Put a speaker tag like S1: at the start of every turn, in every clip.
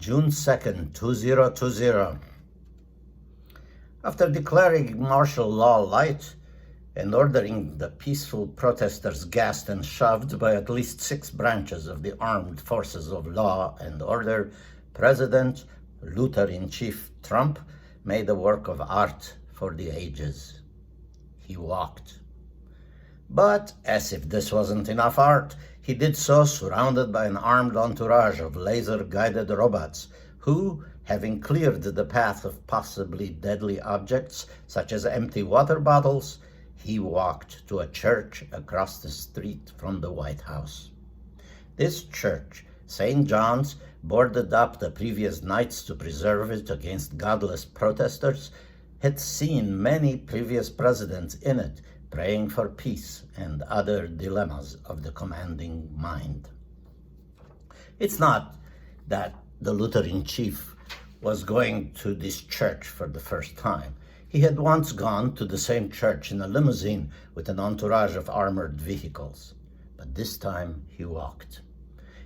S1: June 2nd, 2020. After declaring martial law light and ordering the peaceful protesters gassed and shoved by at least 6 branches of the armed forces of law and order, President Luther-in-Chief Trump made a work of art for the ages. He walked. But as if this wasn't enough art, he did so surrounded by an armed entourage of laser-guided robots who, having cleared the path of possibly deadly objects such as empty water bottles, he walked to a church across the street from the White House. This church, St. John's, boarded up the previous nights to preserve it against godless protesters, had seen many previous presidents in it praying for peace and other dilemmas of the commanding mind. It's not that the Luther-in-Chief was going to this church for the first time. He had once gone to the same church in a limousine with an entourage of armored vehicles. But this time he walked.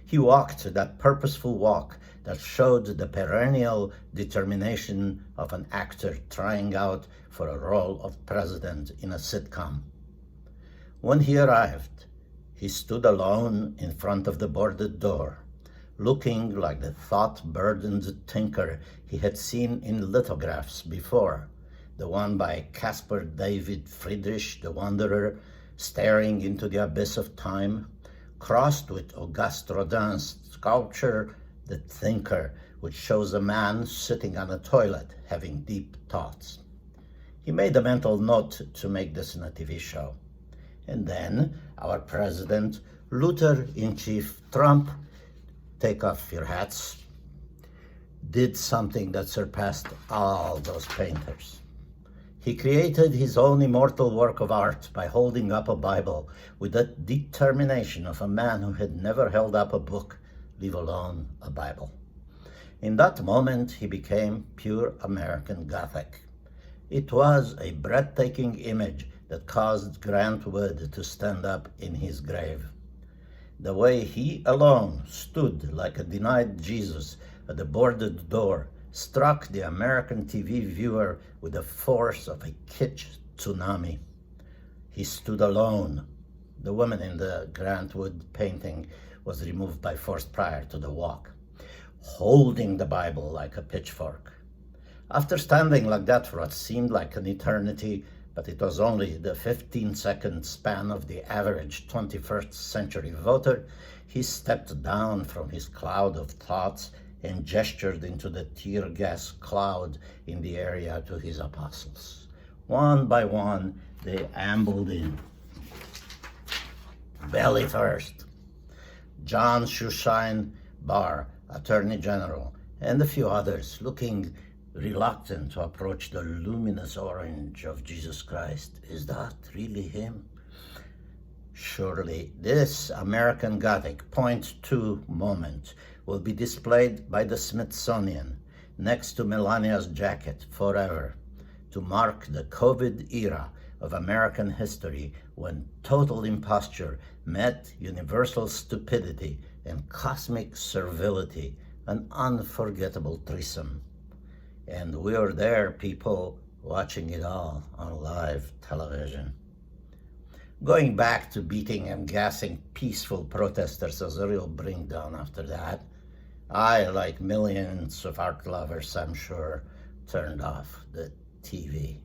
S1: He walked that purposeful walk that showed the perennial determination of an actor trying out for a role of president in a sitcom. When he arrived, he stood alone in front of the boarded door, looking like the thought-burdened tinker he had seen in lithographs before, the one by Caspar David Friedrich the Wanderer, staring into the abyss of time, crossed with Auguste Rodin's sculpture, The Thinker, which shows a man sitting on a toilet having deep thoughts. He made a mental note to make this in a TV show. And then our president, Luther-in-Chief Trump, take off your hats, did something that surpassed all those painters. He created his own immortal work of art by holding up a Bible with the determination of a man who had never held up a book, leave alone a Bible. In that moment, he became pure American Gothic. It was a breathtaking image that caused Grant Wood to stand up in his grave. The way he alone stood like a denied Jesus at the boarded door struck the American TV viewer with the force of a kitsch tsunami. He stood alone. The woman in the Grant Wood painting was removed by force prior to the walk, holding the Bible like a pitchfork. After standing like that for what seemed like an eternity, but it was only the 15-second span of the average 21st century voter, he stepped down from his cloud of thoughts and gestured into the tear gas cloud in the area to his apostles. One by one, they ambled in. Belly first. John Shushain Barr, Attorney General, and a few others, looking reluctant to approach the luminous orange of Jesus Christ. Is that really him? Surely this American Gothic Point 2 moment will be displayed by the Smithsonian next to Melania's jacket forever to mark the COVID era of American history when total imposture met universal stupidity and cosmic servility, an unforgettable threesome. And we were there, people, watching it all on live television. Going back to beating and gassing peaceful protesters as a real bring down after that, I, like millions of art lovers, I'm sure, turned off the TV.